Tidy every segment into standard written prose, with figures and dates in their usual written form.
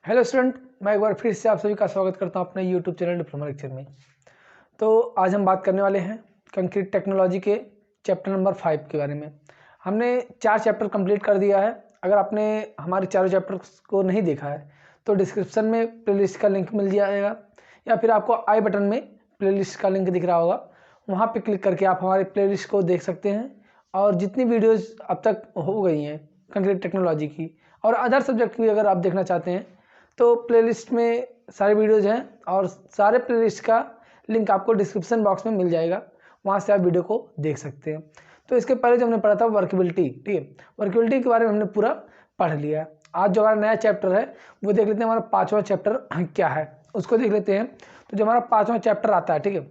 Hello student, मैं एक बार फिर से आप सभी का स्वागत करता हूं अपने यूट्यूब चैनल डिप्लोमा लेक्चर में। तो आज हम बात करने वाले हैं कंक्रीट टेक्नोलॉजी के चैप्टर नंबर 5 के बारे में। हमने 4 चैप्टर कंप्लीट कर दिया है। अगर आपने हमारे चारों चैप्टर्स को नहीं देखा है तो डिस्क्रिप्शन में प्लेलिस्ट का लिंक मिल जाएगा, या फिर आपको आई बटन में प्लेलिस्ट का लिंक दिख रहा होगा, वहाँ पर क्लिक करके आप हमारे प्लेलिस्ट को देख सकते हैं। और जितनी वीडियोज़ अब तक हो गई हैं कंक्रीट टेक्नोलॉजी की और अदर सब्जेक्ट की अगर आप देखना चाहते हैं तो प्लेलिस्ट में सारे वीडियोज़ हैं और सारे प्लेलिस्ट का लिंक आपको डिस्क्रिप्शन बॉक्स में मिल जाएगा, वहाँ से आप वीडियो को देख सकते हैं। तो इसके पहले जो हमने पढ़ा था वर्केबिलिटी, ठीक है, वर्केबिलिटी के बारे में हमने पूरा पढ़ लिया। आज जो हमारा नया चैप्टर है वो देख लेते हैं, हमारा 5वां चैप्टर क्या है उसको देख लेते हैं। तो जो हमारा 5वां चैप्टर आता है, ठीक है,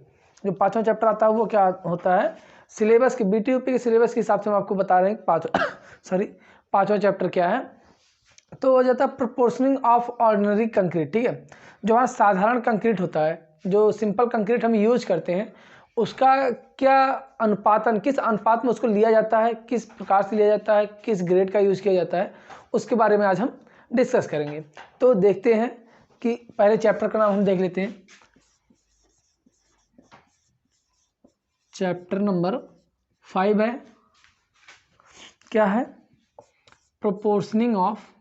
जो 5वां चैप्टर आता है वो क्या होता है, सिलेबस के BTUP के सिलेबस के हिसाब से हम आपको बता रहे हैं 5वां चैप्टर क्या है। तो हो जाता है प्रोपोर्शनिंग ऑफ ऑर्डिनरी कंक्रीट, ठीक है, जो हमारा साधारण कंक्रीट होता है, जो सिंपल कंक्रीट हम यूज करते हैं, उसका क्या अनुपातन, किस अनुपात में उसको लिया जाता है, किस प्रकार से लिया जाता है, किस ग्रेड का यूज किया जाता है, उसके बारे में आज हम डिस्कस करेंगे। तो देखते हैं कि पहले चैप्टर का नाम हम देख लेते हैं। चैप्टर नंबर 5 है, क्या है, प्रोपोर्शनिंग ऑफ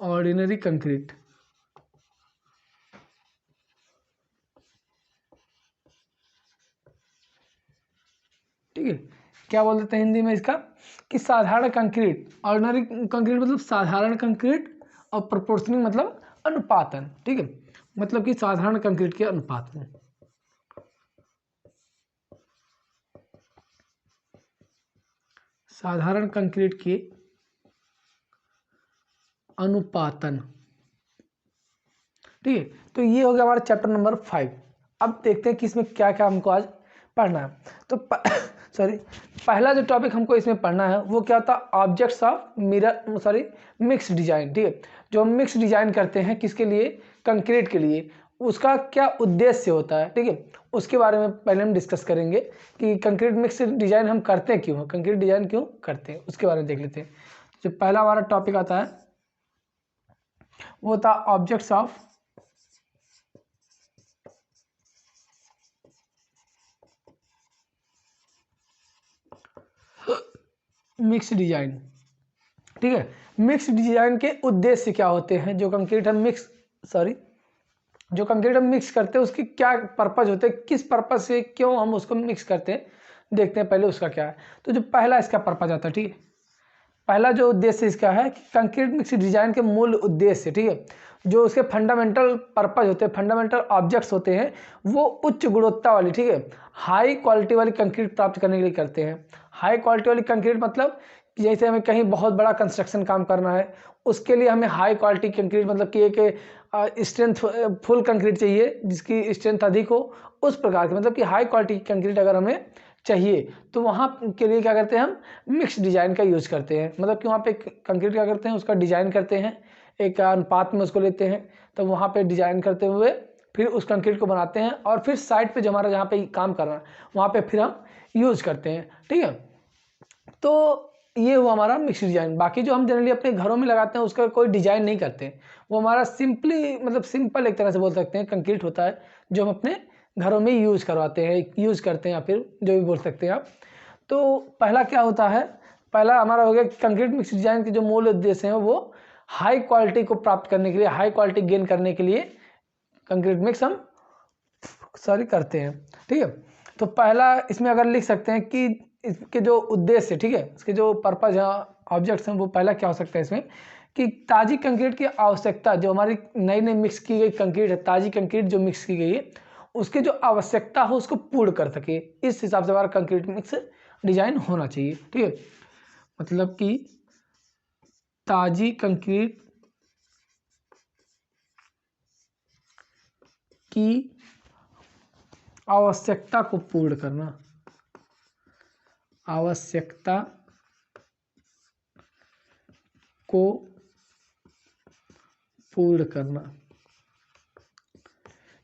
ऑर्डिनरी कंक्रीट। ठीक है, क्या बोल देते हैं हिंदी में इसका कि साधारण कंक्रीट, ऑर्डिनरी कंक्रीट मतलब साधारण कंक्रीट, और प्रोपोर्शनिंग मतलब अनुपातन, ठीक है, मतलब कि साधारण कंक्रीट के अनुपात में। साधारण कंक्रीट के अनुपातन, ठीक है। तो ये हो गया हमारा चैप्टर नंबर 5। अब देखते हैं कि इसमें क्या क्या हमको आज पढ़ना है। तो पहला जो टॉपिक हमको इसमें पढ़ना है वो क्या होता है, ऑब्जेक्ट्स ऑफ मिक्स डिजाइन, ठीक है। जो हम मिक्स डिजाइन करते हैं किसके लिए, कंक्रीट के लिए, उसका क्या उद्देश्य होता है, ठीक है, उसके बारे में पहले हम डिस्कस करेंगे कि कंक्रीट मिक्स डिजाइन हम करते क्यों, कंक्रीट डिजाइन क्यों करते हैं, उसके बारे में देख लेते हैं। जो पहला हमारा टॉपिक आता है वो होता है ऑब्जेक्ट्स ऑफ मिक्स डिजाइन, ठीक है। मिक्स डिजाइन के उद्देश्य क्या होते हैं, जो कंक्रीट हम मिक्स करते हैं उसकी क्या पर्पज होते हैं, किस पर्पज से क्यों हम उसको मिक्स करते हैं, देखते हैं पहले उसका क्या है। तो जो पहला इसका पर्पज आता है, ठीक है, पहला जो उद्देश्य इसका है कि कंक्रीट मिक्स डिजाइन के मूल उद्देश्य, ठीक है, जो उसके फंडामेंटल पर्पज होते हैं, फंडामेंटल ऑब्जेक्ट्स होते हैं, वो उच्च गुणवत्ता वाली, ठीक है, हाई क्वालिटी वाली कंक्रीट प्राप्त करने के लिए करते हैं। हाई क्वालिटी वाली कंक्रीट मतलब कि जैसे हमें कहीं बहुत बड़ा कंस्ट्रक्शन काम करना है, उसके लिए हमें हाई क्वालिटी कंक्रीट मतलब कि एक स्ट्रेंथ फुल कंक्रीट चाहिए जिसकी स्ट्रेंथ अधिक हो, उस प्रकार की मतलब कि हाई क्वालिटी कंक्रीट अगर हमें चाहिए तो वहाँ के लिए क्या करते हैं, हम मिक्स डिजाइन का यूज़ करते हैं। मतलब कि वहाँ पे कंक्रीट क्या करते हैं, उसका डिजाइन करते हैं, एक अनुपात में उसको लेते हैं, तो वहाँ पे डिजाइन करते हुए फिर उस कंक्रीट को बनाते हैं और फिर साइड पे जो हमारा जहाँ पे काम करना है वहाँ पे फिर हम यूज़ करते हैं, ठीक है। तो ये हुआ हमारा मिक्स डिजाइन। बाकी जो हम जनरली अपने घरों में लगाते हैं उसका कोई डिजाइन नहीं करते, वो हमारा सिंपली मतलब सिंपल एक तरह से बोल सकते हैं कंक्रीट होता है जो हम अपने घरों में यूज़ करवाते हैं, यूज़ करते हैं, या फिर जो भी बोल सकते हैं आप। तो पहला क्या होता है, पहला हमारा हो गया कंक्रीट मिक्स डिजाइन के जो मूल उद्देश्य हैं वो हाई क्वालिटी को प्राप्त करने के लिए, हाई क्वालिटी गेन करने के लिए कंक्रीट मिक्स हम करते हैं, ठीक है। तो पहला इसमें अगर लिख सकते हैं कि इसके जो उद्देश्य, ठीक है, इसके जो पर्पज है, ऑब्जेक्ट्स हैं, वो पहला क्या हो सकता है इसमें कि ताजी कंक्रीट की आवश्यकता, जो हमारी नई नई मिक्स की गई कंक्रीट है, ताजी कंक्रीट जो मिक्स की गई है उसकी जो आवश्यकता हो उसको पूर्ण कर सके, इस हिसाब से हमारा कंक्रीट मिक्स डिजाइन होना चाहिए, ठीक है। मतलब कि ताजी कंक्रीट की आवश्यकता को पूर्ण करना, आवश्यकता को पूर्ण करना,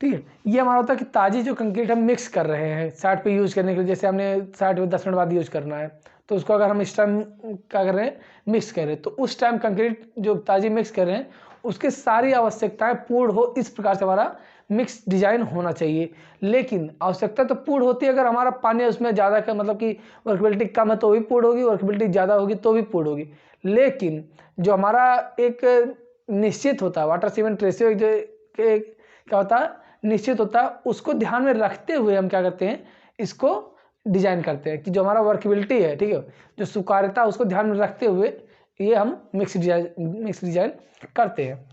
ठीक है। ये हमारा होता है कि ताज़ी जो कंक्रीट हम मिक्स कर रहे हैं साइट पे यूज़ करने के लिए, जैसे हमने साइट पे 10 मिनट बाद यूज़ करना है, तो उसको अगर हम इस टाइम क्या कर रहे हैं, मिक्स कर रहे हैं, तो उस टाइम कंक्रीट जो ताज़ी मिक्स कर रहे हैं उसकी सारी आवश्यकताएं पूर्ण हो, इस प्रकार से हमारा मिक्स डिजाइन होना चाहिए। लेकिन आवश्यकता तो पूर्ण होती है अगर हमारा पानी उसमें ज़्यादा का मतलब कि वर्कबिलिटी कम है तो भी पूर्ण होगी, वर्कबिलिटी ज़्यादा होगी तो भी पूर्ण होगी। लेकिन जो हमारा एक निश्चित होता है वाटर सीमेंट रेशियो जो क्या होता है, निश्चित होता है, उसको ध्यान में रखते हुए हम क्या करते हैं, इसको डिजाइन करते हैं कि जो हमारा वर्कबिलिटी है, ठीक है, जो स्वीकार्यता उसको ध्यान में रखते हुए ये हम मिक्स डिजाइन करते हैं।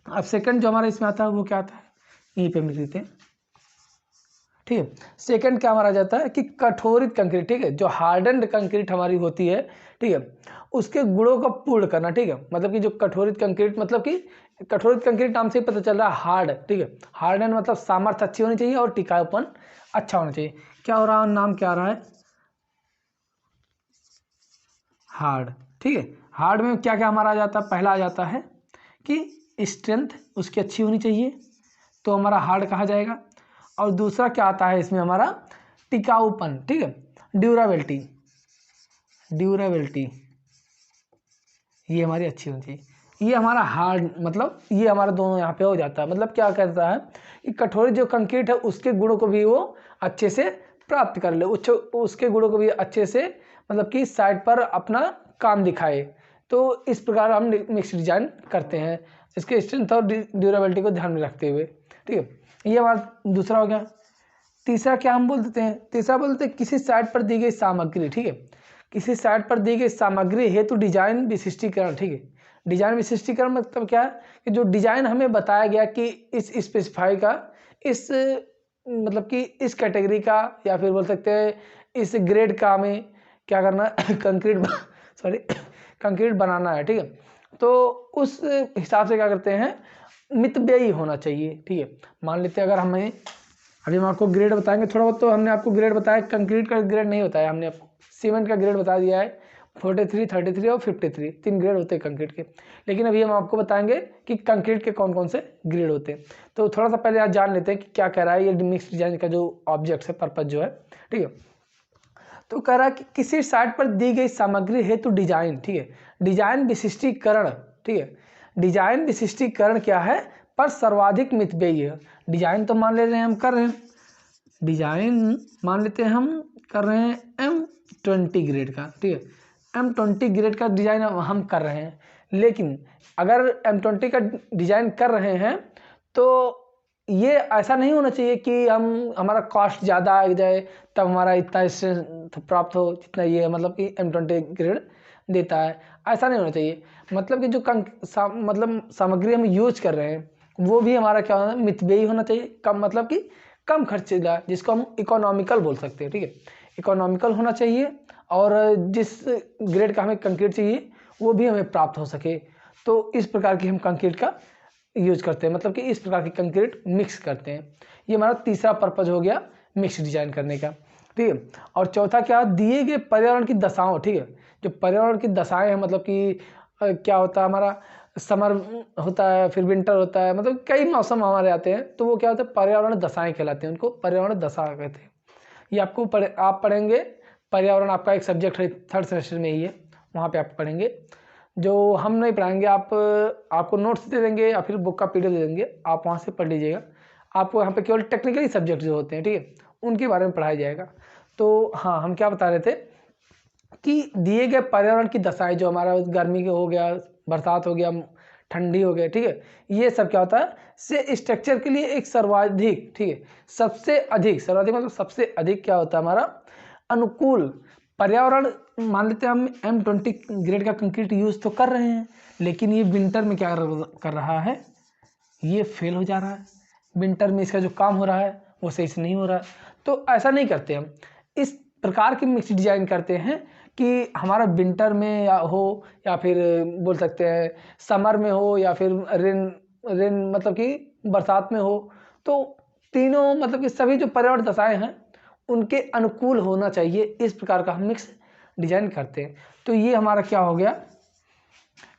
अब सेकंड जो हमारा इसमें आता है वो क्या आता है, यहीं पे हम लिख देते हैं। ठीक है, सेकंड क्या हमारा जाता है कि कठोरित कंक्रीट। ठीक है, जो हार्डन्ड कंक्रीट हमारी होती है, ठीक है, उसके गुणों को पूर्ण करना। ठीक है, मतलब कि जो कठोरित कंक्रीट, मतलब कि कठोरित कंक्रीट नाम से ही पता चल रहा है हार्ड। ठीक है, हार्डन मतलब सामर्थ्य अच्छी होनी चाहिए और टिकाऊपन अच्छा होना चाहिए। क्या हो रहा है, नाम क्या आ रहा है, हार्ड। ठीक है, हार्ड में क्या क्या हमारा आ जाता है, पहला आ जाता है कि स्ट्रेंथ उसकी अच्छी होनी चाहिए, तो हमारा हार्ड कहा जाएगा। और दूसरा क्या आता है इसमें हमारा, टिकाऊपन। ठीक है, ड्यूरेबिलिटी, ड्यूरेबिलिटी ये हमारी अच्छी होनी चाहिए। ये हमारा हार्ड, मतलब ये हमारा दोनों यहाँ पे हो जाता है। मतलब क्या कहता है कि कठोरित जो कंक्रीट है उसके गुणों को भी वो अच्छे से प्राप्त कर ले, उसके गुणों को भी अच्छे से मतलब कि साइड पर अपना काम दिखाए। तो इस प्रकार हम मिक्स डिजाइन करते हैं, इसके स्ट्रेंथ और ड्यूरेबिलिटी को ध्यान में रखते हुए। ठीक है, ये हमारा दूसरा हो गया। तीसरा क्या हम बोल देते हैं, तीसरा बोलते हैं किसी साइट पर दी गई सामग्री। ठीक है, किसी साइट पर दी गई सामग्री हेतु डिजाइन विशिष्टीकरण। ठीक है, डिजाइन विशिष्टीकरण मतलब क्या है कि जो डिजाइन हमें बताया गया कि इस स्पेसिफाई का, इस मतलब कि इस कैटेगरी का, या फिर बोल सकते हैं इस ग्रेड का हमें क्या करना है कंक्रीट सॉरी कंक्रीट बनाना है। ठीक है, तो उस हिसाब से क्या करते हैं, मितव्ययी होना चाहिए। ठीक है, मान लेते हैं अगर हमें, अभी हम आपको ग्रेड बताएंगे थोड़ा बहुत, तो हमने आपको ग्रेड बताया, कंक्रीट का ग्रेड नहीं बताया हमने आपको, सीमेंट का ग्रेड बता दिया है, 43, 33 और 53 तीन ग्रेड होते हैं कंक्रीट के। लेकिन अभी हम आपको बताएंगे कि कंक्रीट के कौन कौन से ग्रेड होते हैं। तो थोड़ा सा पहले आज जान लेते हैं कि क्या कह रहा है ये मिक्स डिजाइन का जो ऑब्जेक्ट है, पर्पज जो है। ठीक है, तो कह रहा है कि किसी साइट पर दी गई सामग्री हेतु डिजाइन। ठीक है, डिजाइन विशिष्टीकरण। ठीक है, डिजाइन विशिष्टीकरण क्या है, पर सर्वाधिक मितव्ययी है। डिजाइन तो मान ले रहे हैं हम कर रहे हैं, डिजाइन मान लेते हैं हम कर रहे हैं M20 ग्रेड का। ठीक है, M20 ग्रेड का डिजाइन हम कर रहे हैं, लेकिन अगर M20 का डिजाइन कर रहे हैं तो ये ऐसा नहीं होना चाहिए कि हमारा कॉस्ट ज़्यादा आ जाए तब हमारा इतना स्ट्रेंथ प्राप्त हो जितना ये मतलब कि M20 ग्रेड देता है। ऐसा नहीं होना चाहिए, मतलब कि जो मतलब सामग्री हम यूज कर रहे हैं वो भी हमारा क्या होना, मितव्ययी होना चाहिए, कम मतलब कि कम खर्चीला, जिसको हम इकोनॉमिकल बोल सकते हैं। ठीक है, इकोनॉमिकल होना चाहिए, और जिस ग्रेड का हमें कंक्रीट चाहिए वो भी हमें प्राप्त हो सके। तो इस प्रकार की हम कंक्रीट का यूज करते हैं, मतलब कि इस प्रकार की कंक्रीट मिक्स करते हैं। ये हमारा तीसरा पर्पज हो गया मिक्स डिजाइन करने का। ठीक है, और चौथा क्या, दिए गए पर्यावरण की दशाओं। ठीक है, जो पर्यावरण की दशाएं हैं, मतलब कि क्या होता है हमारा, समर होता है, फिर विंटर होता है, मतलब कई मौसम हमारे आते हैं, तो वो क्या होता है, पर्यावरण दशाएं कहलाते हैं, उनको पर्यावरण दशा कहते हैं। ये आपको आप पढ़ेंगे, पर्यावरण आपका एक सब्जेक्ट है, 3rd सेमेस्टर में ही है, वहाँ पे आप पढ़ेंगे। जो हम नहीं पढ़ाएंगे, आपको नोट्स दे देंगे या फिर बुक का PDF दे देंगे, आप वहाँ से पढ़ लीजिएगा। आपको यहाँ पे केवल टेक्निकली सब्जेक्ट जो होते हैं, ठीक है, उनके बारे में पढ़ाया जाएगा। तो हाँ, हम क्या बता रहे थे कि दिए गए पर्यावरण की दशाएं, जो हमारा गर्मी के हो गया, बरसात हो गया, ठंडी हो गया, ठीक है, ये सब क्या होता है, से स्ट्रक्चर के लिए एक सर्वाधिक, ठीक है, सबसे अधिक, सर्वाधिक मतलब सबसे अधिक क्या होता है हमारा, अनुकूल पर्यावरण। मान लेते हैं हम M20 ग्रेड का कंक्रीट यूज तो कर रहे हैं, लेकिन ये विंटर में क्या कर रहा है, ये फेल हो जा रहा है। विंटर में इसका जो काम हो रहा है वो सही से नहीं हो रहा है। तो ऐसा नहीं करते हम, इस प्रकार की मिक्स डिजाइन करते हैं कि हमारा विंटर में या फिर बोल सकते हैं समर में हो, या फिर रेन मतलब कि बरसात में हो, तो तीनों मतलब कि सभी जो पर्यावरण दशाएं हैं उनके अनुकूल होना चाहिए। इस प्रकार का हम मिक्स डिजाइन करते हैं। तो ये हमारा क्या हो गया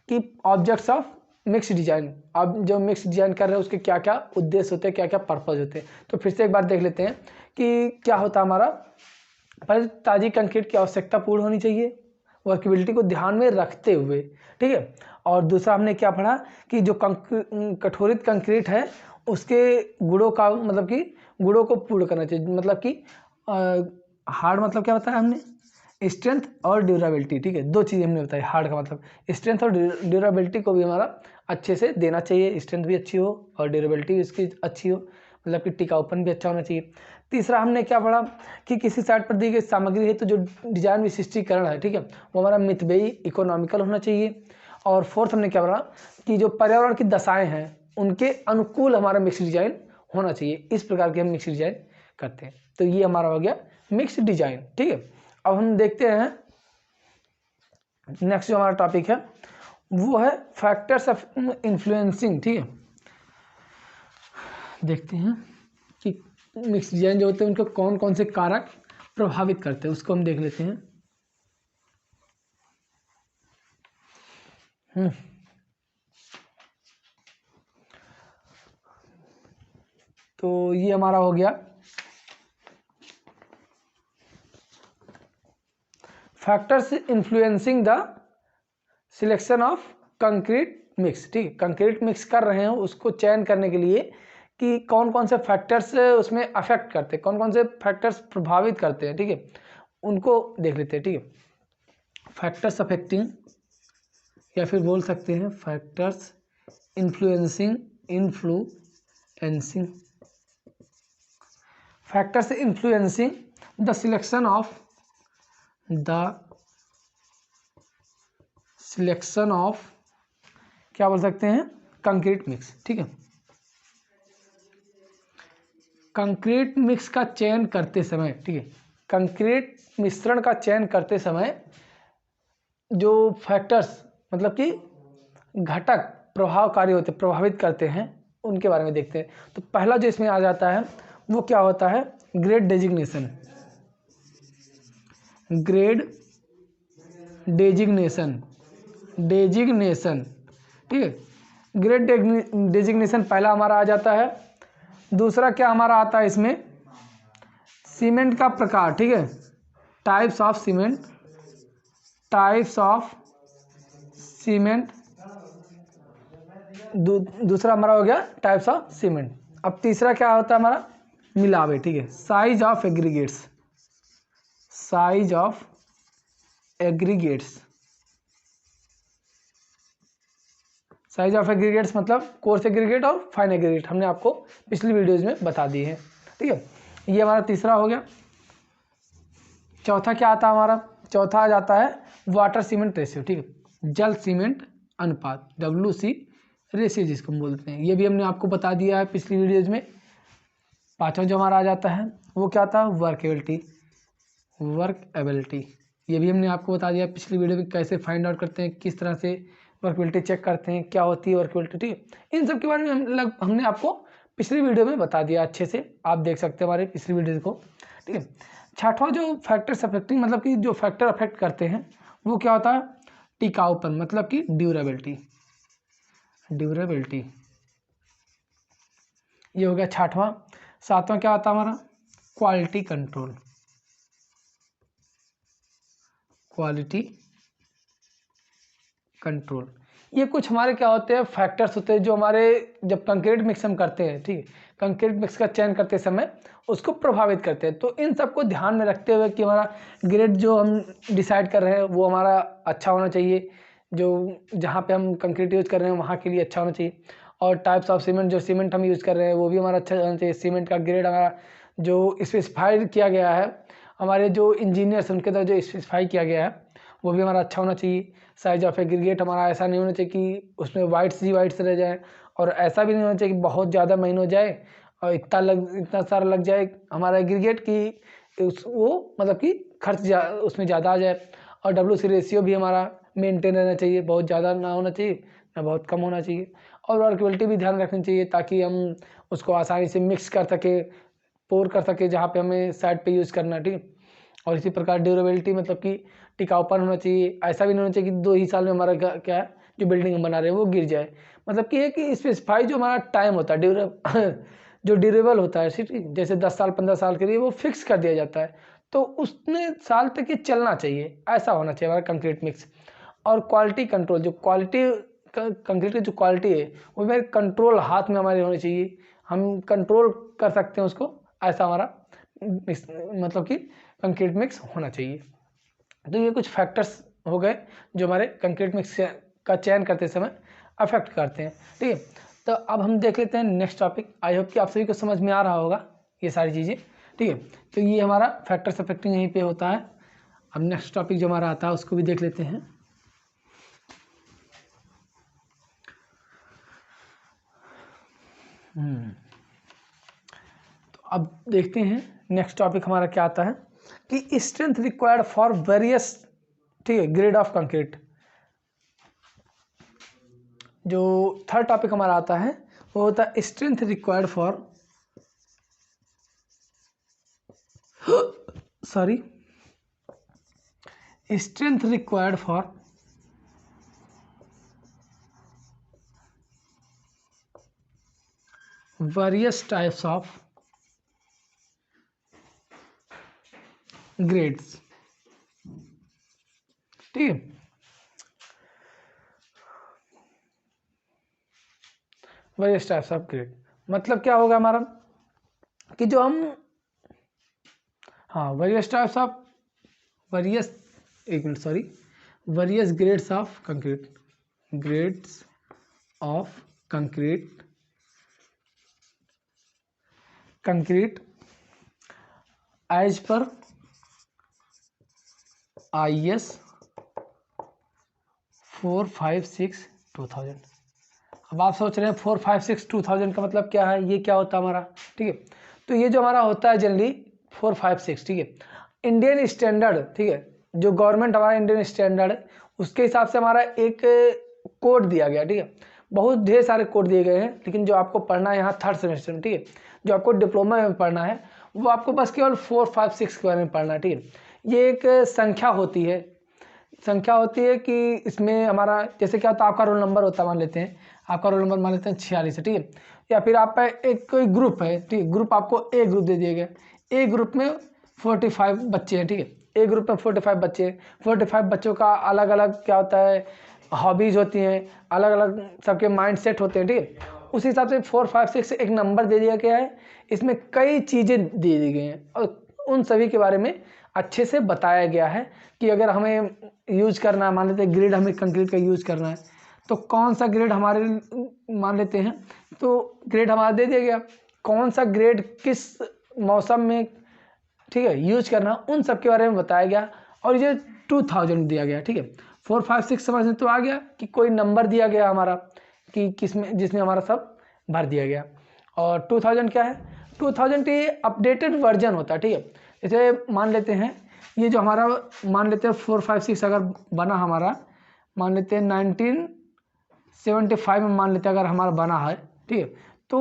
कि ऑब्जेक्ट्स ऑफ मिक्स डिजाइन, आप जो मिक्स डिजाइन कर रहे हैं उसके क्या क्या उद्देश्य होते हैं, क्या क्या पर्पज होते हैं। तो फिर से एक बार देख लेते हैं कि क्या होता है हमारा। पहले ताजी कंक्रीट की आवश्यकता पूर्ण होनी चाहिए, वर्केबिलिटी को ध्यान में रखते हुए, ठीक है। और दूसरा हमने क्या पढ़ा कि जो कठोरित कंक्रीट है उसके गुणों का मतलब कि गुणों को पूर्ण करना चाहिए, मतलब कि हार्ड मतलब क्या बताया हमने, स्ट्रेंथ और ड्यूरेबिलिटी, ठीक है। दो चीज़ें हमने बताई, हार्ड का मतलब स्ट्रेंथ और ड्यूरेबिलिटी को भी हमारा अच्छे से देना चाहिए, स्ट्रेंथ भी अच्छी हो और ड्यूरेबिलिटी भी इसकी अच्छी हो, मतलब कि टिकाऊपन भी अच्छा होना चाहिए। तीसरा हमने क्या पढ़ा कि किसी साइट पर दी गई सामग्री है तो जो डिजाइन विशिष्टीकरण है, ठीक है, वो हमारा मितव्ययी इकोनॉमिकल होना चाहिए। और फोर्थ हमने क्या पढ़ा कि जो पर्यावरण की दशाएं हैं उनके अनुकूल हमारा मिक्स डिजाइन होना चाहिए। इस प्रकार के हम मिक्स डिजाइन करते हैं। तो ये हमारा हो गया मिक्स डिजाइन, ठीक है। अब हम देखते हैं नेक्स्ट जो हमारा टॉपिक है वो है फैक्टर्स ऑफ इन्फ्लुएंसिंग, ठीक है। देखते हैं कि मिक्स डिजाइन जो होते हैं उनको कौन कौन से कारक प्रभावित करते हैं, उसको हम देख लेते हैं। तो ये हमारा हो गया factors influencing the selection of concrete mix, ठीक है। कंक्रीट मिक्स कर रहे हैं उसको चयन करने के लिए कि कौन कौन से फैक्टर्स उसमें अफेक्ट करते हैं, कौन कौन से फैक्टर्स प्रभावित करते हैं, ठीक है, उनको देख लेते हैं, ठीक है। फैक्टर्स अफेक्टिंग या फिर बोल सकते हैं factors influencing factors influencing the selection of क्या बोल सकते हैं कंक्रीट मिक्स, ठीक है। कंक्रीट मिक्स का चयन करते समय, ठीक है, कंक्रीट मिश्रण का चयन करते समय जो फैक्टर्स मतलब कि घटक प्रभावकारी होते प्रभावित करते हैं उनके बारे में देखते हैं। तो पहला जो इसमें आ जाता है वो क्या होता है ग्रेड डेजिग्नेशन, ठीक है। ग्रेड डेजिग्नेशन पहला हमारा आ जाता है। दूसरा क्या हमारा आता है इसमें सीमेंट का प्रकार, ठीक है, टाइप्स ऑफ सीमेंट दूसरा हमारा हो गया टाइप्स ऑफ सीमेंट। अब तीसरा क्या होता है हमारा मिलावे, ठीक है, साइज ऑफ एग्रीगेट्स मतलब कोर्स एग्रीगेट और फाइन एग्रीगेट हमने आपको पिछली वीडियोज में बता दी है, ठीक है। ये हमारा तीसरा हो गया। चौथा क्या आता है हमारा, चौथा आ जाता है वाटर सीमेंट रेशियो, ठीक है, जल सीमेंट अनुपात, WC रेशियो जिसको हम बोलते हैं। ये भी हमने आपको बता दिया है पिछली वीडियोज में। पांचवा जो हमारा आ जाता है वो क्या था वर्कएबिलिटी, ये भी हमने आपको बता दिया पिछली वीडियो में कैसे फाइंड आउट करते हैं, किस तरह से वर्कएबिलिटी चेक करते हैं, क्या होती है वर्कएबिलिटी, ठीक है। इन सब के बारे में हमने आपको पिछली वीडियो में बता दिया अच्छे से, आप देख सकते हैं हमारे पिछली वीडियो को, ठीक है। छठवां जो फैक्टर्स अफेक्टिंग मतलब कि जो फैक्टर अफेक्ट करते हैं वो क्या होता है टिकाऊपन मतलब कि ड्यूरेबिलिटी, ये हो गया छठवां। सातवां क्या आता है हमारा क्वालिटी कंट्रोल। ये कुछ हमारे क्या होते हैं फैक्टर्स होते हैं जो हमारे जब कंक्रीट मिक्स हम करते हैं, ठीक है, कंक्रीट मिक्स का चयन करते समय उसको प्रभावित करते हैं। तो इन सबको ध्यान में रखते हुए कि हमारा ग्रेड जो हम डिसाइड कर रहे हैं वो हमारा अच्छा होना चाहिए, जो जहाँ पे हम कंक्रीट यूज़ कर रहे हैं वहाँ के लिए अच्छा होना चाहिए। और टाइप्स ऑफ सीमेंट, जो सीमेंट हम यूज़ कर रहे हैं वो भी हमारा अच्छा होना चाहिए। सीमेंट का ग्रेड हमारा जो स्पेसिफाइड किया गया है, हमारे जो इंजीनियर्स उनके द्वारा जो स्पेसिफाई किया गया है वो भी हमारा अच्छा होना चाहिए। साइज ऑफ एग्रीगेट हमारा ऐसा नहीं होना चाहिए कि उसमें वाइट्स रह जाए, और ऐसा भी नहीं होना चाहिए कि बहुत ज़्यादा महीन हो जाए और इतना सारा लग जाए हमारा एग्रीगेट कि वो मतलब कि खर्च उसमें ज़्यादा आ जाए। और WC रेशियो भी हमारा मेंटेन रहना चाहिए, बहुत ज़्यादा ना होना चाहिए ना बहुत कम होना चाहिए। और वर्कबिलिटी भी ध्यान रखनी चाहिए ताकि हम उसको आसानी से मिक्स कर सके, पोर कर सके जहाँ पे हमें साइड पे यूज़ करना, ठीक है। और इसी प्रकार ड्यूरेबिलिटी मतलब कि टिकाऊपन होना चाहिए, ऐसा भी नहीं होना चाहिए कि 2 ही साल में हमारा क्या है जो बिल्डिंग हम बना रहे हैं वो गिर जाए। मतलब कि एक स्पेसिफाई जो हमारा टाइम होता है जो ड्यूरेबल होता है सिटी, जैसे 10 साल 15 साल के लिए वो फिक्स कर दिया जाता है, तो उतने साल तक ये चलना चाहिए, ऐसा होना चाहिए हमारा कंक्रीट मिक्स। और क्वालिटी कंट्रोल, जो क्वालिटी कंक्रीट की जो क्वालिटी है वो मेरे कंट्रोल हाथ में हमारे होनी चाहिए, हम कंट्रोल कर सकते हैं उसको, ऐसा हमारा मतलब कि कंक्रीट मिक्स होना चाहिए। तो ये कुछ फैक्टर्स हो गए जो हमारे कंक्रीट मिक्स का चयन करते समय अफेक्ट करते हैं, ठीक है। तो अब हम देख लेते हैं नेक्स्ट टॉपिक। आई होप कि आप सभी को समझ में आ रहा होगा ये सारी चीज़ें, ठीक है। तो ये हमारा फैक्टर्स अफेक्टिंग यहीं पे होता है। अब नेक्स्ट टॉपिक जो हमारा आता है उसको भी देख लेते हैं। तो अब देखते हैं नेक्स्ट टॉपिक हमारा क्या आता है कि स्ट्रेंथ रिक्वायर्ड फॉर वेरियस, ठीक है, ग्रेड ऑफ कंक्रीट। जो थर्ड टॉपिक हमारा आता है वो होता है strength required for strength required for various types of grades, ठीक है। वेरियस टाइप्स ऑफ ग्रेड मतलब क्या होगा हमारा कि जो हम, हाँ, वेरियस टाइप्स ऑफ वेरियस, एक minute sorry, various grades of concrete, grades of concrete, concrete as per IS 456/2000। अब आप सोच रहे हैं 456/2000 का मतलब क्या है, ये क्या होता है हमारा, ठीक है। तो ये जो हमारा होता है जनरली 456, ठीक है, इंडियन स्टैंडर्ड, ठीक है, जो गवर्नमेंट हमारा इंडियन स्टैंडर्ड है उसके हिसाब से हमारा एक कोड दिया गया, ठीक है। बहुत ढेर सारे कोड दिए गए हैं, लेकिन जो आपको पढ़ना है यहाँ थर्ड सेमेस्टर में, ठीक है, जो आपको डिप्लोमा में पढ़ना है वो आपको बस केवल 456 के बारे में पढ़ना है, ठीक है। ये एक संख्या होती है, संख्या होती है कि इसमें हमारा जैसे क्या होता है, आपका रोल नंबर होता है, मान लेते हैं आपका रोल नंबर मान लेते हैं 46 है, ठीक है, या फिर आपका एक कोई ग्रुप है, ठीक है, ग्रुप आपको ए ग्रुप दे दिया गया, ए ग्रुप में 45 बच्चे हैं, ठीक है, ए ग्रुप में 45 बच्चे, 45 बच्चों का अलग अलग क्या होता है, हॉबीज होती हैं, अलग अलग सबके माइंड सेट होते हैं, ठीक है। उस हिसाब से 456 एक नंबर दे दिया गया है, इसमें कई चीज़ें दे दी गई हैं और उन सभी के बारे में अच्छे से बताया गया है कि अगर हमें यूज करना है, मान लेते हैं ग्रेड हमें कंक्रीट का यूज करना है तो कौन सा ग्रेड हमारे, मान लेते हैं तो ग्रेड हमारा दे दिया गया, कौन सा ग्रेड किस मौसम में, ठीक है, यूज करना, उन सब के बारे में बताया गया। और ये 2000 दिया गया, ठीक है। 456 समझ में तो आ गया कि कोई नंबर दिया गया हमारा कि किसमें, जिसमें हमारा सब भर दिया गया। और 2000 क्या है, 2000 ये अपडेटेड वर्जन होता है, ठीक है। जैसे मान लेते हैं ये जो हमारा, मान लेते हैं 456 अगर बना हमारा, मान लेते हैं 1975 में मान लेते हैं अगर हमारा बना है, ठीक है, तो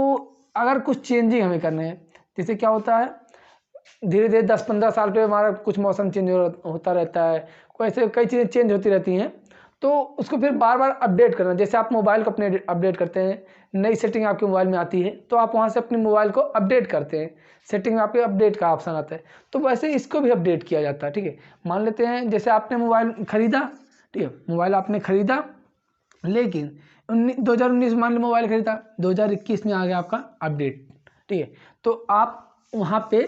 अगर कुछ चेंजिंग हमें करने हैं, जैसे क्या होता है धीरे धीरे 10-15 साल पे हमारा कुछ मौसम चेंज होता रहता है, कोई ऐसे कई चीज़ें चेंज होती रहती हैं, तो उसको फिर बार बार अपडेट करना। जैसे आप मोबाइल को अपने अपडेट करते हैं, नई सेटिंग आपके मोबाइल में आती है तो आप वहाँ से अपने मोबाइल को अपडेट करते हैं, सेटिंग में आपके अपडेट का ऑप्शन आता है, तो वैसे इसको भी अपडेट किया जाता है, ठीक है। मान लेते हैं जैसे आपने मोबाइल खरीदा, ठीक है, मोबाइल आपने खरीदा, लेकिन 2019 मान लो मोबाइल खरीदा, 2021 में आ गया आपका अपडेट, ठीक है, तो आप वहाँ पे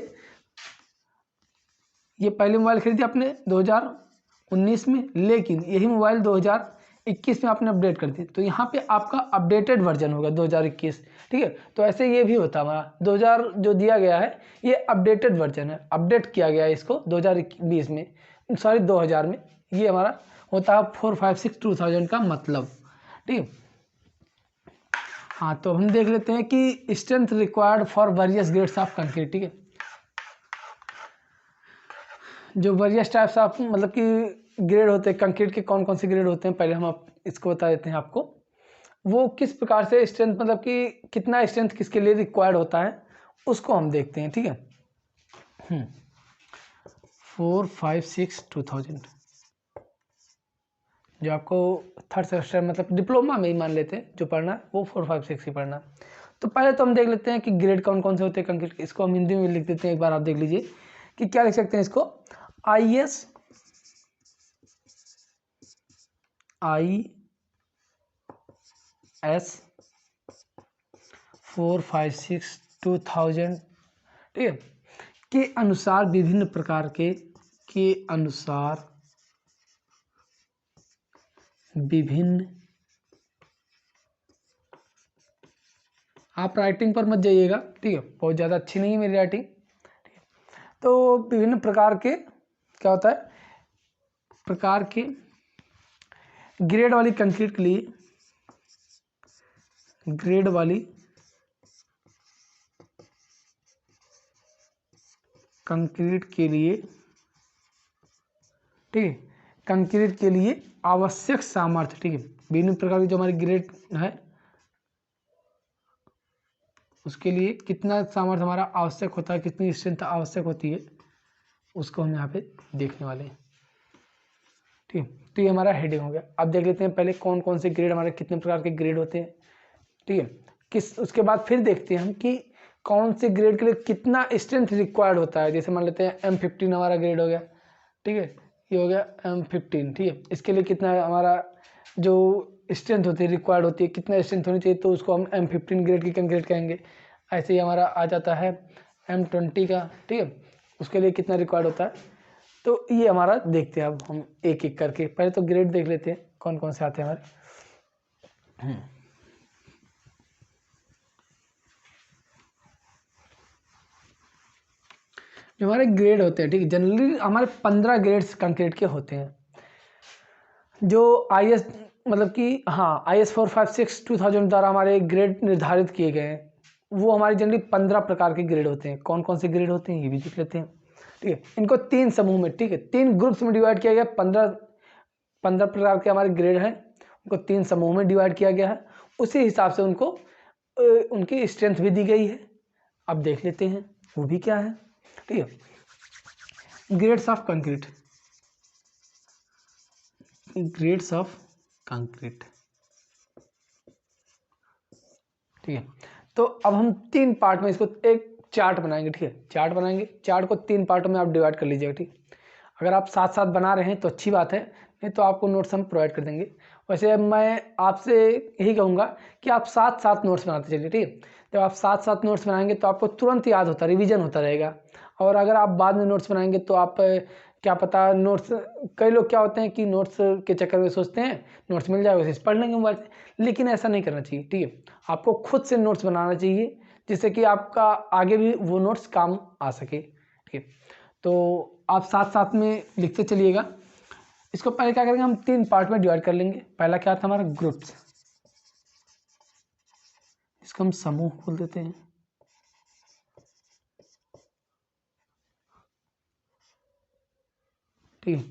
ये पहले मोबाइल खरीदी आपने 2019 में, लेकिन यही मोबाइल 2021 में आपने अपडेट कर दी, तो यहाँ पे आपका अपडेटेड वर्जन होगा 2021, ठीक है। तो ऐसे ये भी होता है हमारा 2000 जो दिया गया है ये अपडेटेड वर्जन है, अपडेट किया गया है इसको 2020 में, सॉरी 2000 में, ये हमारा होता है 456/2000 का मतलब, ठीक है। हाँ, तो हम देख लेते हैं कि strength required for various grades of concrete, ठीक है। जो वेरियस टाइप्स ऑफ मतलब कि ग्रेड होते हैं कंक्रीट के, कौन कौन से ग्रेड होते हैं, पहले हम आप इसको बता देते हैं आपको, वो किस प्रकार से स्ट्रेंथ, मतलब कि कितना स्ट्रेंथ किसके लिए रिक्वायर्ड होता है उसको हम देखते हैं, ठीक है। 456/2000, जो आपको थर्ड सेमेस्टर मतलब डिप्लोमा में ही मान लेते हैं जो पढ़ना है वो 4, 5, 6 ही पढ़ना। तो पहले तो हम देख लेते हैं कि ग्रेड कौन कौन से होते हैं कंक्रीट। इसको हम हिंदी में लिख देते हैं, एक बार आप देख लीजिए कि क्या लिख सकते हैं इसको। IS 4, 5, 6 2000, ठीक है, के अनुसार विभिन्न प्रकार के अनुसार विभिन्न, आप राइटिंग पर मत जाइएगा, ठीक है, बहुत ज़्यादा अच्छी नहीं है मेरी राइटिंग। तो विभिन्न प्रकार के क्या होता है, प्रकार के ग्रेड वाली कंक्रीट के लिए, ग्रेड वाली कंक्रीट के लिए, ठीक है, कंक्रीट के लिए आवश्यक सामर्थ्य, ठीक है, विभिन्न प्रकार की जो हमारी ग्रेड है उसके लिए कितना सामर्थ्य हमारा आवश्यक होता है, कितनी स्ट्रेंथ आवश्यक होती है, उसको हम यहाँ पे देखने वाले हैं, ठीक है। तो ये हमारा हेडिंग हो गया। अब देख लेते हैं पहले कौन कौन से ग्रेड, हमारे कितने प्रकार के ग्रेड होते हैं, ठीक है, उसके बाद फिर देखते हैं हम कि कौन से ग्रेड के लिए कितना स्ट्रेंथ रिक्वायर्ड होता है। जैसे मान लेते हैं M15 हमारा ग्रेड हो गया, ठीक है, ये हो गया M15, ठीक है, इसके लिए कितना हमारा जो स्ट्रेंथ होती है रिक्वायर्ड होती है, कितना स्ट्रेंथ होनी चाहिए, तो उसको हम M15 ग्रेड की कंक्रीट कहेंगे। ऐसे ही हमारा आ जाता है M20 का, ठीक है, उसके लिए कितना रिक्वायर्ड होता है। तो ये हमारा देखते हैं अब हम एक एक करके। पहले तो ग्रेड देख लेते हैं कौन कौन से आते हैं हमारे। जो हमारे ग्रेड होते हैं, ठीक है, जनरली हमारे 15 ग्रेड्स कंक्रीट के होते हैं। जो IS मतलब कि हाँ IS 4, 5, 6 2000 द्वारा हमारे ग्रेड निर्धारित किए गए हैं, वो हमारे जनरली 15 प्रकार के ग्रेड होते हैं। कौन कौन से ग्रेड होते हैं ये भी देख लेते हैं, ठीक है। इनको 3 समूह में, ठीक है, 3 ग्रुप्स में डिवाइड किया गया। 15 प्रकार के हमारे ग्रेड हैं, उनको 3 समूह में डिवाइड किया गया है। उसी हिसाब से उनको उनकी स्ट्रेंथ भी दी गई है। अब देख लेते हैं वो भी क्या है, ठीक है। Grades of concrete, grades of concrete, ठीक है। तो अब हम 3 पार्ट में इसको एक चार्ट बनाएंगे, ठीक है, चार्ट बनाएंगे। चार्ट को 3 पार्टों में आप डिवाइड कर लीजिएगा, ठीक। अगर आप साथ साथ बना रहे हैं तो अच्छी बात है, नहीं तो आपको नोट्स हम प्रोवाइड कर देंगे। वैसे मैं आपसे यही कहूँगा कि आप साथ साथ नोट्स बनाते चलिए, ठीक है। जब आप साथ साथ नोट्स बनाएंगे तो आपको तुरंत याद होता, रिवीजन होता रहेगा। और अगर आप बाद में नोट्स बनाएंगे तो आप क्या पता नोट्स, कई लोग क्या होते हैं कि नोट्स के चक्कर में सोचते हैं नोट्स मिल जाएगा उसे पढ़ लेंगे मोबाइल से, लेकिन ऐसा नहीं करना चाहिए, ठीक है। आपको खुद से नोट्स बनाना चाहिए जिससे कि आपका आगे भी वो नोट्स काम आ सके, ठीक है। तो आप साथ साथ में लिखते चलिएगा। इसको पहले क्या करेंगे, हम 3 पार्ट में डिवाइड कर लेंगे। पहला क्या था हमारा ग्रुप्स, इसको हम समूह बोल देते हैं, ठीक है,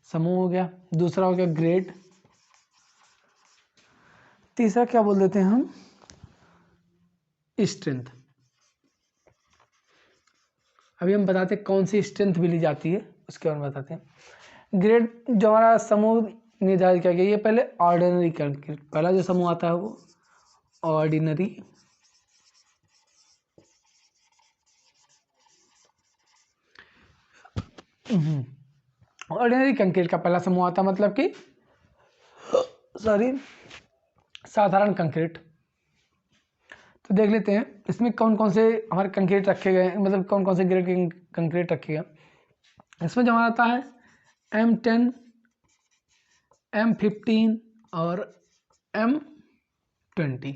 समूह हो गया। दूसरा हो गया ग्रेड। तीसरा क्या बोल देते हैं हम, स्ट्रेंथ। अभी हम बताते हैं कौन सी स्ट्रेंथ भी ली जाती है, उसके बारे में बताते हैं। ग्रेड जो हमारा समूह निर्धारित किया गया, ये पहले ऑर्डिनरी कंक्रीट, पहला जो समूह आता है वो ऑर्डिनरी, ऑर्डिनरी कंक्रीट का पहला समूह आता है, मतलब कि सॉरी साधारण कंक्रीट। तो देख लेते हैं इसमें कौन कौन से हमारे कंक्रीट रखे गए हैं, मतलब कौन कौन से ग्रेड के कंक्रीट रखे गए। इसमें जो हमारा आता है M10, M15 और M20,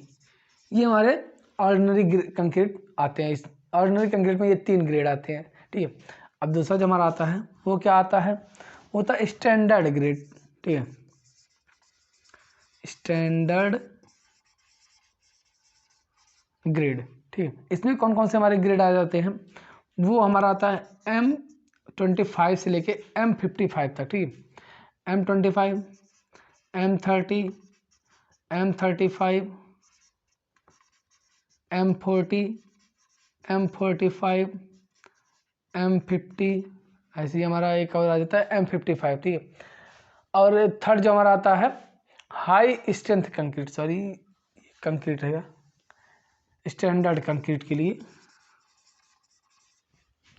ये हमारे ऑर्डिनरी कंक्रीट आते हैं। इस ऑर्डिनरी कंक्रीट में ये 3 ग्रेड आते हैं, ठीक है। अब दूसरा जो हमारा आता है वो क्या आता है, वो होता है स्टैंडर्ड ग्रेड, ठीक है, स्टैंडर्ड ग्रेड, ठीक है। इसमें कौन कौन से हमारे ग्रेड आ जाते हैं, वो हमारा आता है M25 से लेके M55 तक, ठीक है। M25, M30, M35, M40, M45, M50, ऐसे ही हमारा एक और आ जाता है M55, ठीक है। और थर्ड जो हमारा आता है high strength concrete, sorry concrete रहेगा स्टैंडर्ड कंक्रीट के लिए,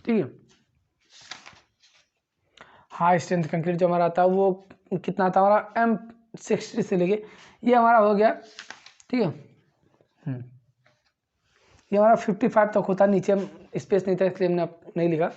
ठीक है। हाई स्ट्रेंथ कंक्रीट जो हमारा आता है वो कितना आता है हमारा M60 से लेके, ये हमारा हो गया, ठीक है। ये हमारा 55 तक होता है, नीचे हम स्पेस नहीं था इसलिए हमने नहीं लिखा।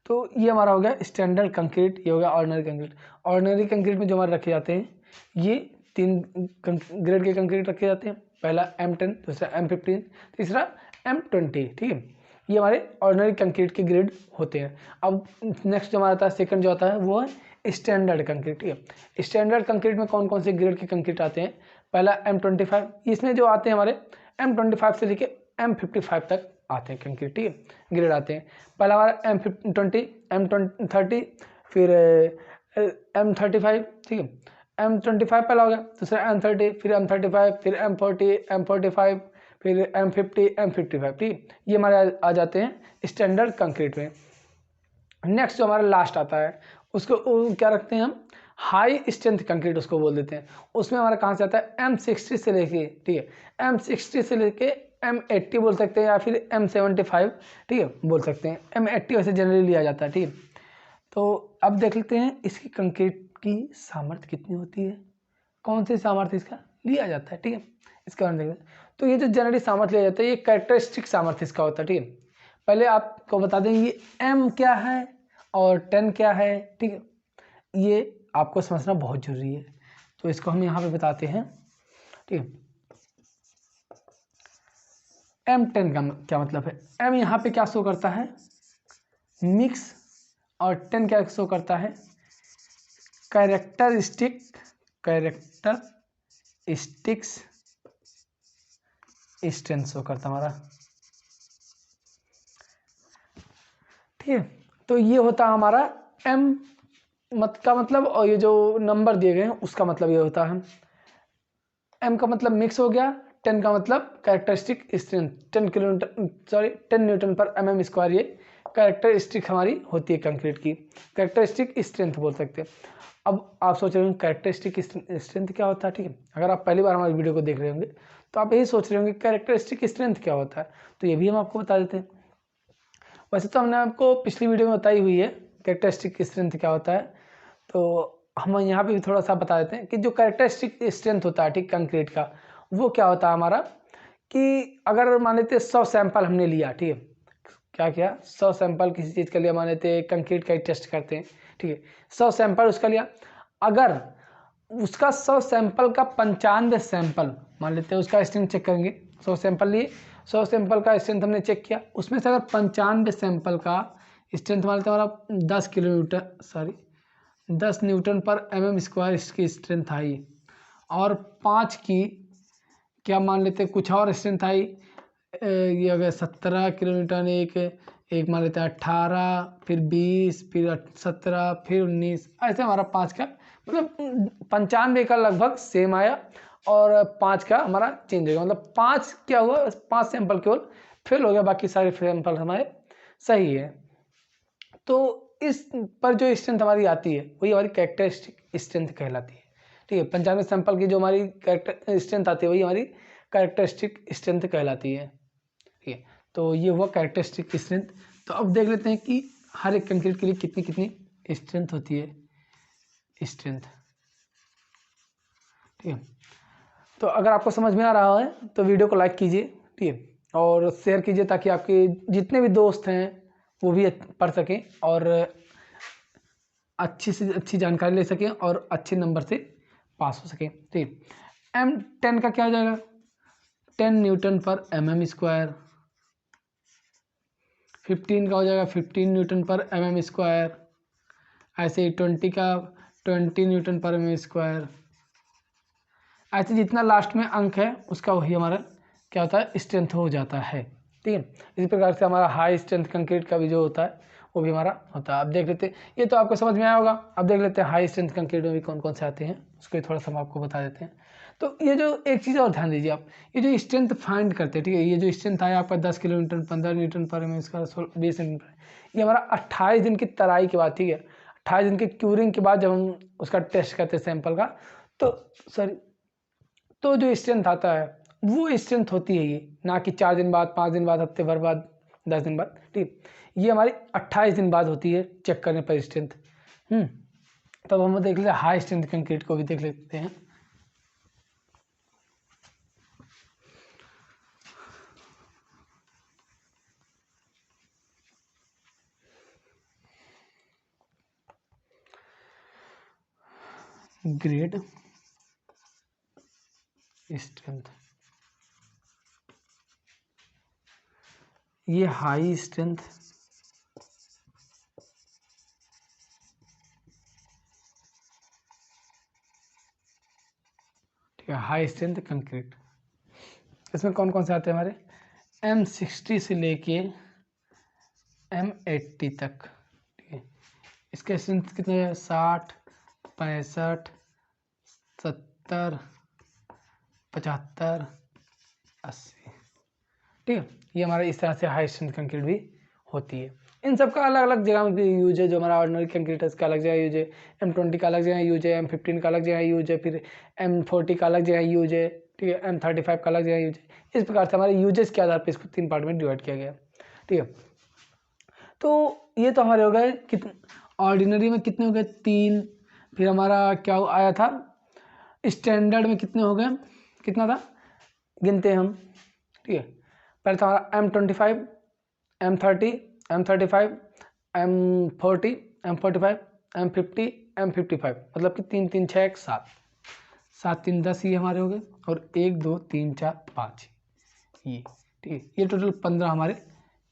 तो ये हमारा हो गया स्टैंडर्ड कंक्रीट, ये हो गया ऑर्डिनरी कंक्रीट। ऑर्डिनरी कंक्रीट में जो हमारे रखे जाते हैं ये 3 ग्रेड के कंक्रीट रखे जाते हैं, पहला M10, दूसरा M15, तीसरा M20, ठीक है। ये हमारे ऑर्डिनरी कंक्रीट के ग्रेड होते हैं। अब नेक्स्ट जो हमारा आता है सेकंड जो आता है वो है स्टैंडर्ड कंक्रीट, ठीक है। स्टैंडर्ड कंक्रीट में कौन कौन से ग्रेड के कंक्रीट आते हैं, पहला M25, इसमें जो आते हैं हमारे M25 से लेके M55 तक आते हैं कंक्रीट, ठीक है, ग्रेड आते हैं। पहला हमारा M20, M30, फिर M35, ठीक है। M25 पहला हो गया, दूसरा M30, फिर M35, फिर M40, M45, फिर M50, M55, ठीक। ये हमारे आ जाते हैं स्टैंडर्ड कंक्रीट में। नेक्स्ट जो हमारा लास्ट आता है उसको क्या रखते हैं हम, हाई स्ट्रेंथ कंक्रीट उसको बोल देते हैं। उसमें हमारा कहाँ से आता है M60 से लेके, ठीक है, M60 से लेके M80 बोल सकते हैं या फिर M75, ठीक है, बोल सकते हैं। M80 वैसे जनरली लिया जाता है, ठीक है। तो अब देख लेते हैं इसकी कंक्रीट की सामर्थ्य कितनी होती है, कौन सी सामर्थ्य इसका लिया जाता है, ठीक है, इसके बारे में देखते हैं। तो ये जो जनरली सामर्थ्य लिया जाता है ये कैरेक्टरिस्टिक सामर्थ्य इसका होता है, ठीक है। पहले आपको बता दें ये M क्या है और 10 क्या है, ठीक है, ये आपको समझना बहुत जरूरी है, तो इसको हम यहाँ पे बताते हैं, ठीक है। M10 का क्या मतलब है, M यहाँ पे क्या शो करता है मिक्स, और 10 क्या शो करता है कैरेक्टरिस्टिक्स स्ट्रेंथ शो करता हमारा, ठीक है। तो ये होता है हमारा M का मतलब, और ये जो नंबर दिए गए हैं उसका मतलब ये होता है। M का मतलब मिक्स हो गया, 10 का मतलब कैरेक्टरिस्टिक स्ट्रेंथ, 10 न्यूटन पर mm², ये कैरेक्टरिस्टिक हमारी होती है कंक्रीट की, कैरेक्टरिस्टिक स्ट्रेंथ बोल सकते हैं। अब आप सोच रहे होंगे कैरेक्टरिस्टिक स्ट्रेंथ क्या होता है, ठीक है। अगर आप पहली बार हमारी वीडियो को देख रहे होंगे तो आप यही सोच रहे होंगे कैरेक्टरिस्टिक स्ट्रेंथ क्या होता है, तो ये भी हम आपको बता देते हैं। वैसे तो हमने आपको पिछली वीडियो में बताई हुई है कैरेक्टरिस्टिक स्ट्रेंथ क्या होता है, तो हम यहाँ पे भी थोड़ा सा बता देते हैं कि जो कैरेक्टरिस्टिक स्ट्रेंथ होता है, ठीक, कंक्रीट का, वो क्या होता है हमारा कि अगर मान लेते 100 सैंपल हमने लिया, ठीक है, क्या किया 100 सैंपल किसी चीज़ का लिया, मान लेते कंक्रीट का ही टेस्ट करते हैं, ठीक है, 100 सैंपल उसका लिया, अगर उसका 100 सैंपल का 95 सैंपल, मान लेते हैं उसका स्ट्रेंथ चेक करेंगे, 100 सैंपल लिए, 100 सैंपल का स्ट्रेंथ हमने चेक किया, उसमें से अगर 95 सैंपल का स्ट्रेंथ मान लेते हमारा 10 न्यूटन पर mm² इसकी स्ट्रेंथ आई, और 5 की क्या मान लेते कुछ और स्ट्रेंथ आई, ये अगर 17 किलोमीटर, एक मान लेते हैं 18, फिर 20, फिर 17, फिर 19, ऐसे हमारा 5 का मतलब 95 का लगभग सेम आया, और 5 का हमारा चेंज हो गया, मतलब 5 क्या हुआ, 5 सैंपल केवल फेल हो गया, बाकी सारे सैंपल हमारे सही है। तो इस पर जो स्ट्रेंथ हमारी आती है वही हमारी कैरेक्टरिस्टिक स्ट्रेंथ कहलाती है, ठीक है। 95 सैंपल की जो हमारी कैरेक्टर स्ट्रेंथ आती है वही हमारी कैरेक्टरिस्टिक स्ट्रेंथ कहलाती है, ठीक है। तो ये हुआ कैरेक्टरिस्टिक स्ट्रेंथ। तो अब देख लेते हैं कि हर एक कंक्रीट के लिए कितनी कितनी स्ट्रेंथ होती है, स्ट्रेंथ, ठीक है। तो अगर आपको समझ में आ रहा है तो वीडियो को लाइक कीजिए, ठीक है, और शेयर कीजिए ताकि आपके जितने भी दोस्त हैं वो भी पढ़ सकें और अच्छी से अच्छी जानकारी ले सकें और अच्छे नंबर से पास हो सकें, ठीक है। M10 का क्या हो जाएगा, 10 न्यूटन पर mm², 15 का हो जाएगा 15 न्यूटन पर mm², ऐसे ही 20 का 20 न्यूटन पर mm², ऐसे जितना लास्ट में अंक है उसका वही हमारा क्या होता है स्ट्रेंथ हो जाता है, ठीक है। इसी प्रकार से हमारा हाई स्ट्रेंथ कंक्रीट का भी जो होता है वो भी हमारा होता है। अब देख लेते हैं, ये तो आपको समझ में आया होगा। अब देख लेते हैं हाई स्ट्रेंथ कंक्रीट में भी कौन कौन से आते हैं, उसको थोड़ा सा हम आपको बता देते हैं। तो ये जो एक चीज़ और ध्यान दीजिए आप, ये जो स्ट्रेंथ फाइंड करते हैं, ठीक है, ये जो स्ट्रेंथ आया आपका 10 किलोमीटर 15 न्यूटन पर mm², 20 न्यूटन, ये हमारा 28 दिन की तराई के बाद, ठीक है, 28 दिन के क्यूरिंग के बाद जब हम उसका टेस्ट करते हैं सैंपल का, तो जो स्ट्रेंथ आता है वो स्ट्रेंथ होती है ये, ना कि 4 दिन बाद, 5 दिन बाद, हफ्ते भर बाद, 10 दिन बाद। ठीक, ये हमारी 28 दिन बाद होती है चेक करने पर स्ट्रेंथ। तब हम देख लेते हैं हाई स्ट्रेंथ कंक्रीट को भी देख लेते हैं। ग्रेड स्ट्रेंथ, ये हाई स्ट्रेंथ, ठीक है, हाई स्ट्रेंथ कंक्रीट। इसमें कौन कौन से आते हैं हमारे, M60 से लेके M80 तक। ठीक है, इसके स्ट्रेंथ कितने हैं, 60, 65, 70, 75, 80। ठीक है, ये हमारा इस तरह से हाई स्ट्रेंथ कंक्रीट भी होती है। इन सब का अलग अलग जगह में यूज है। जो हमारा ऑर्डिनरी कंक्रीट है उसका अलग जगह यूज है, M20 का अलग जगह यूज है, M15 का अलग जगह यूज है, फिर M40 का अलग जगह यूज है, ठीक है, M35 का अलग जगह यूज है। इस प्रकार से हमारे यूजेस के आधार पर इसको 3 पार्ट में डिवाइड किया गया। ठीक है, तो ये तो हमारे हो गए कितने, ऑर्डिनरी में कितने हो गए 3, फिर हमारा क्या आया था स्टैंडर्ड में कितने हो गए, कितना था गिनते हैं हम। ठीक है, पहले था हमारा M25, M30, M35, M40, M45, M50, M55, मतलब कि 3 3 6 1 7, 7 3 10 ये हमारे हो गए, और 1 2 3 4 5 ये। ठीक है, ये टोटल 15 हमारे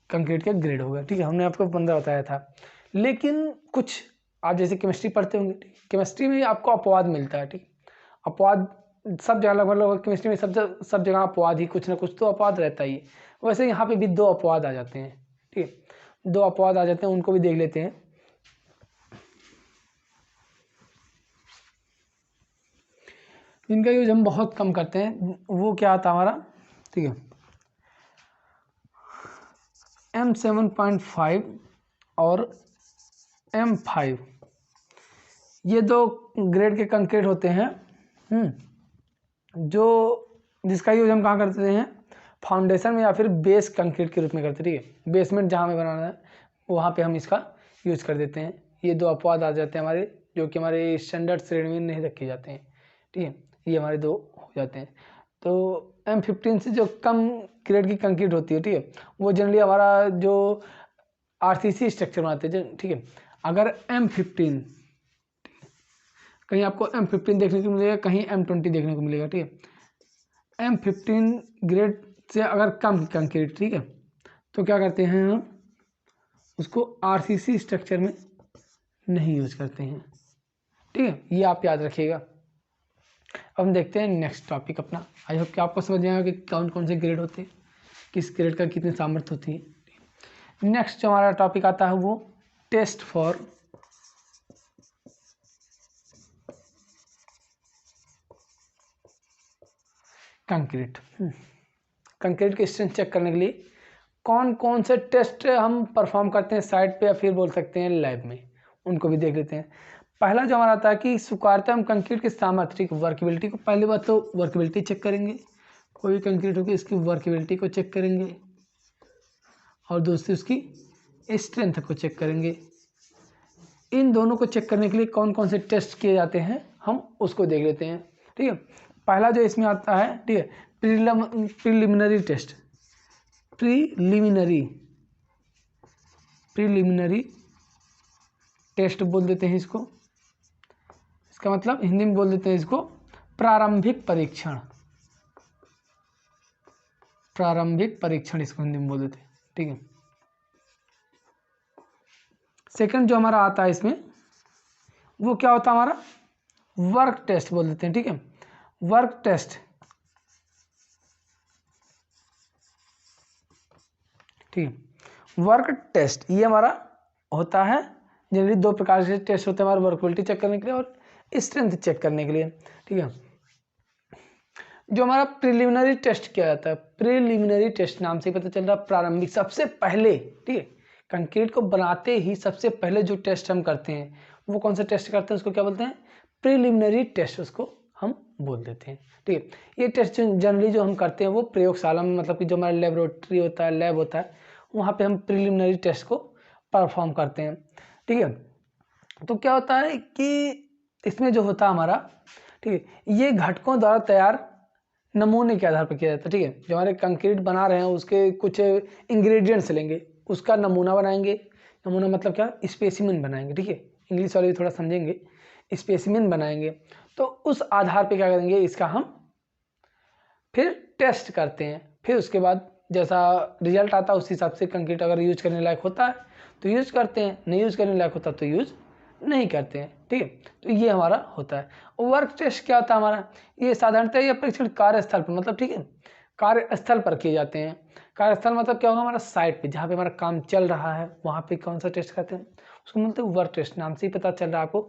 कंक्रीट के ग्रेड हो गए। ठीक है, हमने आपको 15 बताया था। लेकिन कुछ आप जैसे केमिस्ट्री पढ़ते होंगे, केमिस्ट्री में आपको अपवाद मिलता है। ठीक, अपवाद सब जगह लगभग केमिस्ट्री में सब जगह अपवाद ही, कुछ ना कुछ तो अपवाद रहता ही है। वैसे यहाँ पे भी 2 अपवाद आ जाते हैं। ठीक है, 2 अपवाद आ जाते हैं, उनको भी देख लेते हैं। इनका यूज हम बहुत कम करते हैं। वो क्या आता है हमारा, ठीक है, M7.5 और M5, ये 2 ग्रेड के कंक्रीट होते हैं। जो जिसका यूज हम कहाँ करते हैं, फाउंडेशन में या फिर बेस कंक्रीट के रूप में करते हैं। ठीक है, बेसमेंट जहाँ में बनाना है वहाँ पे हम इसका यूज कर देते हैं। ये 2 अपवाद आ जाते हैं हमारे, जो कि हमारे स्टैंडर्ड श्रेणी में नहीं रखे जाते हैं। ठीक है, ये हमारे 2 हो जाते हैं। तो M15 से जो कम ग्रेड की कंक्रीट होती है, ठीक है, वो जनरली हमारा जो RCC स्ट्रक्चर बनाते हैं। ठीक है, अगर M15, कहीं आपको M15 देखने को मिलेगा, कहीं M20 देखने को मिलेगा। ठीक है, M15 ग्रेड से अगर कम की कंक्रीट, ठीक है, तो क्या करते हैं हम उसको RCC स्ट्रक्चर में नहीं यूज करते हैं। ठीक है, ये आप याद रखिएगा। अब हम देखते हैं नेक्स्ट टॉपिक अपना। आई होप कि आपको समझ में आएगा कि कौन कौन से ग्रेड होते हैं, किस ग्रेड का कितनी सामर्थ्य होती है। नेक्स्ट जो हमारा टॉपिक आता है वो टेस्ट फॉर कंक्रीट। कंक्रीट की स्ट्रेंथ चेक करने के लिए कौन कौन से टेस्ट हम परफॉर्म करते हैं साइट पे, या फिर बोल सकते हैं लैब में, उनको भी देख लेते हैं। पहला जो हमारा आता है कि स्वीकार्यता हम कंक्रीट की सामर्थ्य, ठीक, वर्केबिलिटी को, पहली बात तो वर्केबिलिटी चेक करेंगे। कोई भी कंक्रीट होगी इसकी वर्केबिलिटी को चेक करेंगे, और दूसरी उसकी स्ट्रेंथ को चेक करेंगे। इन दोनों को चेक करने के लिए कौन कौन से टेस्ट किए जाते हैं हम उसको देख लेते हैं। ठीक है, पहला जो इसमें आता है, ठीक है, प्रीलिमिनरी टेस्ट, प्रीलिमिनरी टेस्ट बोल देते हैं इसको। इसका मतलब हिंदी में बोल देते हैं इसको प्रारंभिक परीक्षण, प्रारंभिक परीक्षण इसको हिंदी में बोल देते हैं। ठीक है, सेकंड जो हमारा आता है इसमें वो क्या होता है हमारा वर्क टेस्ट बोल देते हैं। ठीक है, वर्क टेस्ट, ठीक, वर्क टेस्ट ये हमारा होता है जनरली 2 प्रकार से टेस्ट होते हैं हमारे, वर्कबिलिटी चेक करने के लिए और स्ट्रेंथ चेक करने के लिए। ठीक है, जो हमारा प्रीलिमिनरी टेस्ट किया जाता है, प्रीलिमिनरी टेस्ट नाम से पता चल रहा है प्रारंभिक, सबसे पहले, ठीक है, कंक्रीट को बनाते ही सबसे पहले जो टेस्ट हम करते हैं वो कौन सा टेस्ट करते हैं उसको क्या बोलते हैं, प्रिलिमिनरी टेस्ट उसको हम बोल देते हैं। ठीक है, ये टेस्ट जनरली जो हम करते हैं वो प्रयोगशाला में, मतलब कि जो हमारा लेबोरेटरी होता है, लैब होता है, वहाँ पे हम प्रिलिमिनरी टेस्ट को परफॉर्म करते हैं। ठीक है, तो क्या होता है कि इसमें जो होता है हमारा, ठीक है, ये घटकों द्वारा तैयार नमूने के आधार पर किया जाता है। ठीक है, जो हमारे कंक्रीट बना रहे हैं उसके कुछ इंग्रेडिएंट्स लेंगे, उसका नमूना बनाएंगे। नमूना मतलब क्या, स्पेसिमेन बनाएंगे। ठीक है, इंग्लिश वाले भी थोड़ा समझेंगे, स्पेसिमेन बनाएंगे। तो उस आधार पे क्या करेंगे, इसका हम फिर टेस्ट करते हैं। फिर उसके बाद जैसा रिजल्ट आता है उस हिसाब से कंक्रीट अगर यूज करने लायक होता है तो यूज करते हैं, नहीं यूज करने लायक होता तो यूज नहीं करते हैं। ठीक है, तो ये हमारा होता है। वर्क टेस्ट क्या होता है हमारा, ये साधारणतः ये परीक्षण कार्यस्थल पर, मतलब ठीक है, कार्यस्थल पर किए जाते हैं। कार्यस्थल मतलब क्या होगा, हमारा साइट पे जहाँ पे हमारा काम चल रहा है वहाँ पे कौन सा टेस्ट करते हैं, उसको बोलते हैं वर्क टेस्ट। नाम से ही पता चल रहा है आपको,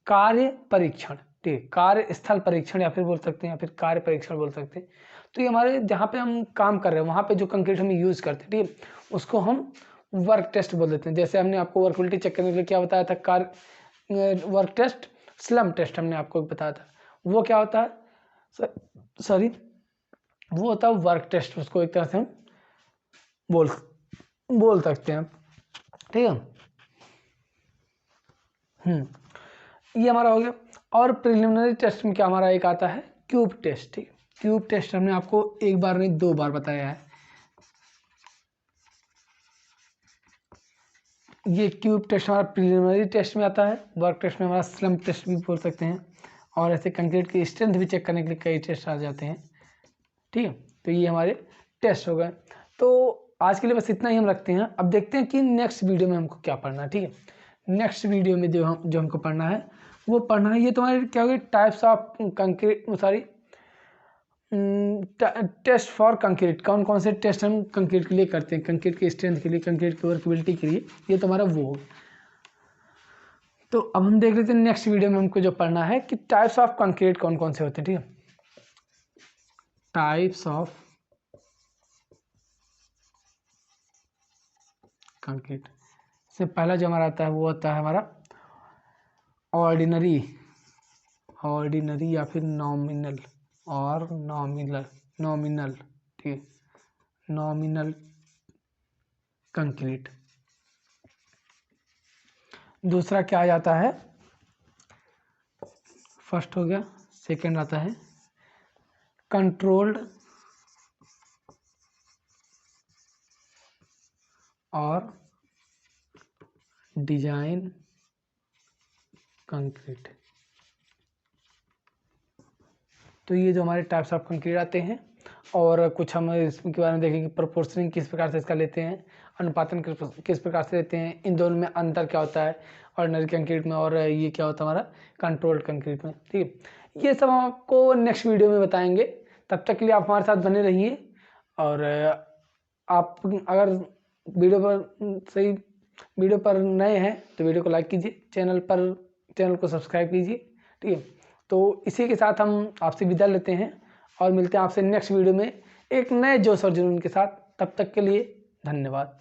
कार्य परीक्षण। ठीक है, कार्यस्थल परीक्षण या फिर बोल सकते हैं, या फिर कार्य परीक्षण बोल सकते हैं। तो ये हमारे जहाँ पे हम काम कर रहे हैं वहाँ पे जो कंक्रीट हम यूज़ करते हैं, ठीक है, उसको हम वर्क टेस्ट बोल देते हैं। जैसे हमने आपको वर्कबिलिटी चेक करने के लिए क्या बताया था, वर्क टेस्ट, स्लम टेस्ट हमने आपको बताया था, वो क्या होता है, सॉरी, वो होता है वर्क टेस्ट। उसको एक तरह से हम बोल सकते हैं। ठीक है, ये हमारा हो गया। और प्रिलिमिनरी टेस्ट में क्या हमारा एक आता है, क्यूब टेस्ट। ठीक है, क्यूब टेस्ट हमने आपको एक बार नहीं 2 बार बताया है। ये क्यूब टेस्ट हमारा प्रिलिमिनरी टेस्ट में आता है। वर्क टेस्ट में हमारा स्लम टेस्ट भी बोल सकते हैं। और ऐसे कंक्रीट की स्ट्रेंथ भी चेक करने के लिए कई टेस्ट आ जाते हैं। ठीक है, तो ये हमारे टेस्ट हो गए। तो आज के लिए बस इतना ही हम रखते हैं। अब देखते हैं कि नेक्स्ट वीडियो में हमको क्या पढ़ना है। ठीक है, नेक्स्ट वीडियो में जो हमको पढ़ना है वो पढ़ना है, ये तुम्हारे क्या हो गया, types of concrete, sorry, test for concrete. कौन कौन से टेस्ट हम कंक्रीट के लिए करते हैं, कंक्रीट की स्ट्रेंथ के लिए, कंक्रीट की वर्कबिलिटी के लिए, ये तुम्हारा वो होगा। तो अब हम देख लेते हैं नेक्स्ट वीडियो में हमको जो पढ़ना है कि टाइप्स ऑफ कंक्रीट कौन कौन से होते हैं। ठीक है, टाइप्स ऑफ कंक्रीट से पहला जो हमारा आता है वो होता है हमारा ऑर्डिनरी या फिर नॉमिनल और नॉमिनल। ठीक है, नॉमिनल कंक्रीट। दूसरा क्या आ जाता है, फर्स्ट हो गया, सेकंड आता है कंट्रोल्ड और डिजाइन कंक्रीट। तो ये जो हमारे टाइप्स ऑफ कंक्रीट आते हैं, और कुछ हम इसके बारे में देखेंगे, प्रोपोर्शनिंग किस प्रकार से इसका लेते हैं, अनुपातन किस प्रकार से लेते हैं, इन दोनों में अंतर क्या होता है ऑर्डिनरी कंक्रीट में, और ये क्या होता है हमारा कंट्रोल्ड कंक्रीट में। ठीक है, ये सब हम आपको नेक्स्ट वीडियो में बताएंगे। तब तक के लिए आप हमारे साथ बने रहिए। और आप अगर वीडियो पर नए हैं तो वीडियो को लाइक कीजिए, चैनल को सब्सक्राइब कीजिए। ठीक है, तो इसी के साथ हम आपसे विदा लेते हैं और मिलते हैं आपसे नेक्स्ट वीडियो में एक नए जोश और जुनून के साथ। तब तक के लिए धन्यवाद।